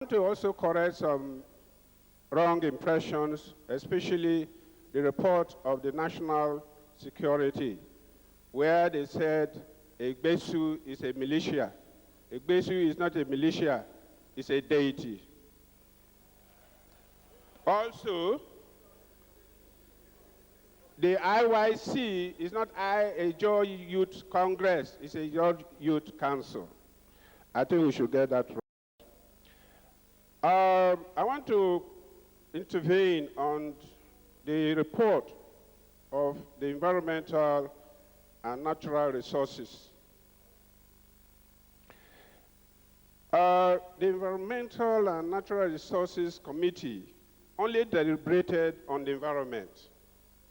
want to also correct some wrong impressions, especially the report of the National Security, where they said Egbesu is a militia. Egbesu is not a militia, it's a deity. Also, the IYC is not a Joy Youth Congress, it's a Joy Youth Council. I think we should get that right. I want to intervene on the report of the Environmental and Natural Resources. The Environmental and Natural Resources Committee only deliberated on the environment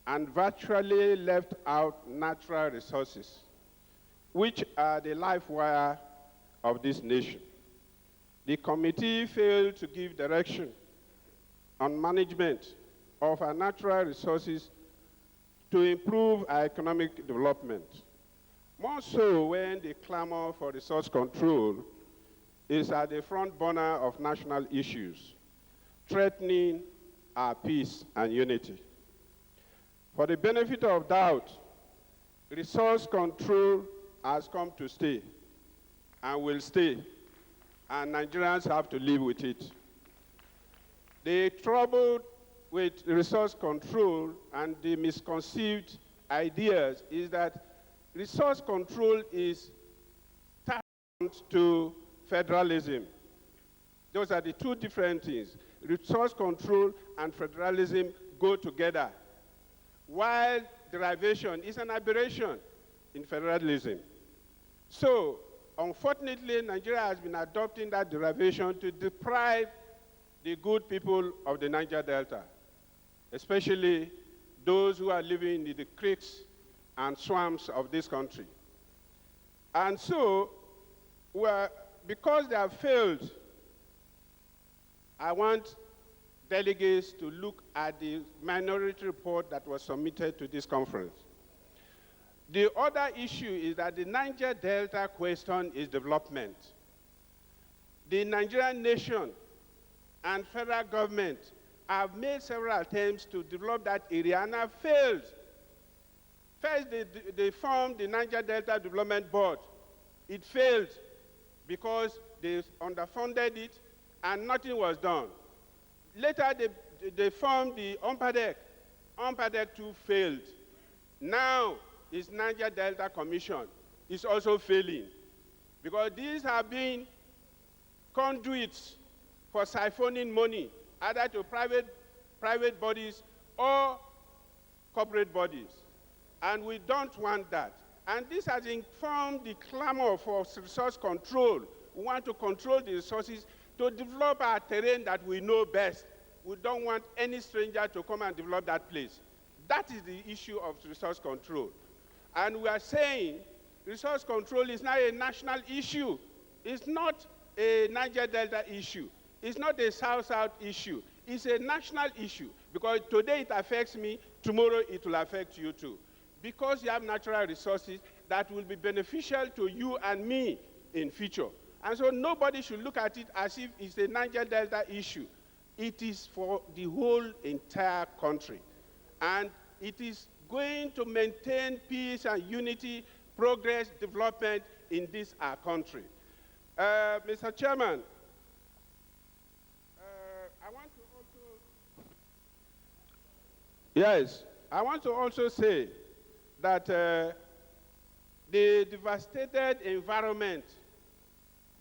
and virtually left out natural resources, which are the life wire of this nation. The committee failed to give direction on management of our natural resources to improve our economic development. More so when the clamor for resource control is at the front burner of national issues, threatening our peace and unity. For the benefit of doubt, resource control has come to stay and will stay, and Nigerians have to live with it. The trouble with resource control and the misconceived ideas is that resource control is tantamount to federalism. Those are the two different things. Resource control and federalism go together, while derivation is an aberration in federalism. So, unfortunately, Nigeria has been adopting that derivation to deprive the good people of the Niger Delta, especially those who are living in the creeks and swamps of this country. And so, because they have failed, I want delegates to look at the minority report that was submitted to this conference. The other issue is that the Niger Delta question is development. The Nigerian nation and federal government have made several attempts to develop that area and have failed. First, they formed the Niger Delta Development Board. It failed because they underfunded it and nothing was done. Later, they formed the UMPADEC. UMPADEC too failed. Now, it's Niger Delta Commission. It's also failing because these have been conduits for siphoning money, either to private bodies or corporate bodies. And we don't want that. And this has informed the clamor for resource control. We want to control the resources to develop our terrain that we know best. We don't want any stranger to come and develop that place. That is the issue of resource control. And we are saying resource control is now a national issue. It's not a Niger Delta issue. It's not a South-South issue. It's a national issue because today it affects me, tomorrow it will affect you too. Because you have natural resources that will be beneficial to you and me in future. And so nobody should look at it as if it's a Niger Delta issue. It is for the whole entire country. And it is going to maintain peace and unity, progress, development in this our country. Mr. Chairman, I want to also say that the devastated environment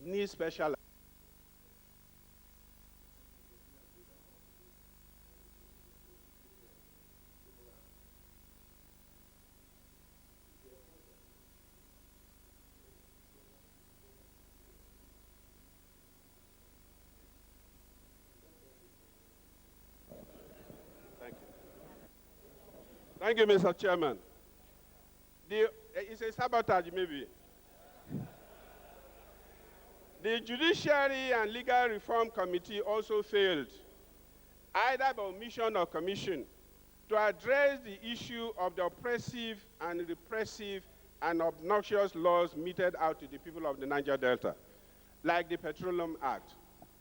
needs special. Thank you, Mr. Chairman. It's a sabotage, maybe. The Judiciary and Legal Reform Committee also failed, either by omission or commission, to address the issue of the oppressive and repressive and obnoxious laws meted out to the people of the Niger Delta, like the Petroleum Act.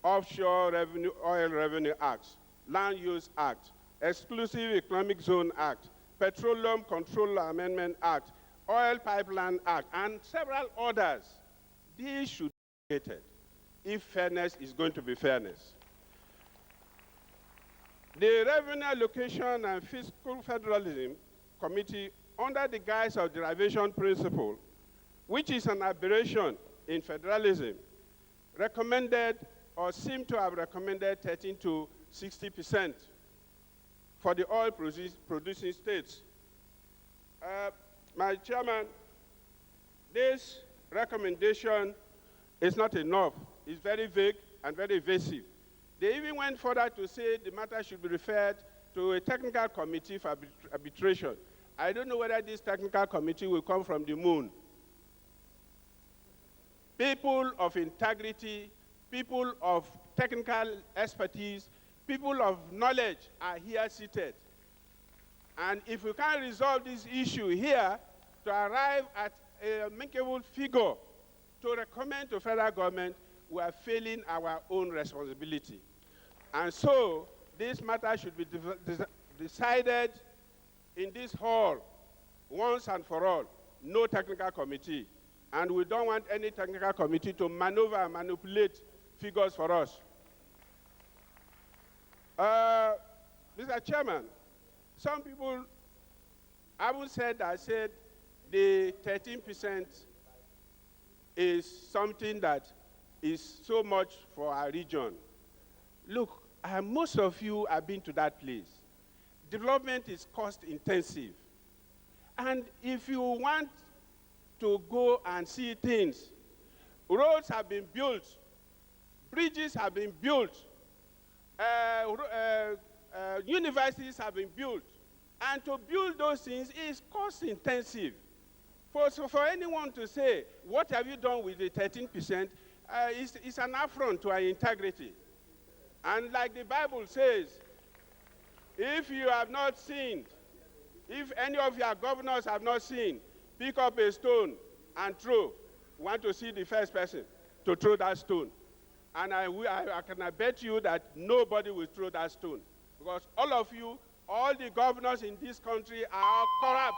Offshore Revenue, Oil Revenue Acts, Land Use Act, Exclusive Economic Zone Act, Petroleum Control Amendment Act, Oil Pipeline Act, and several others. These should be created if fairness is going to be fairness. The Revenue Allocation and Fiscal Federalism Committee, under the guise of derivation principle, which is an aberration in federalism, recommended or seemed to have recommended 13 to 60% for the oil producing states. My chairman, this recommendation is not enough. It's very vague and very evasive. They even went further to say the matter should be referred to a technical committee for arbitration. I don't know whether this technical committee will come from the moon. People of integrity, people of technical expertise, people of knowledge are here seated. And if we can't resolve this issue here to arrive at a amicable figure to recommend to federal government, we are failing our own responsibility. And so this matter should be decided in this hall once and for all. No technical committee. And we don't want any technical committee to maneuver and manipulate figures for us. Mr. Chairman, some people haven't said that said the 13% is something that is so much for our region. Look, most of you have been to that place. Development is cost intensive. And if you want to go and see things, roads have been built, bridges have been built, universities have been built. And to build those things is cost intensive. So for anyone to say, what have you done with the 13%, is an affront to our integrity. And like the Bible says, if you have not sinned, if any of your governors have not sinned, pick up a stone and throw. We want to see the first person to throw that stone. And I can bet you that nobody will throw that stone. Because all of you, all the governors in this country are corrupt.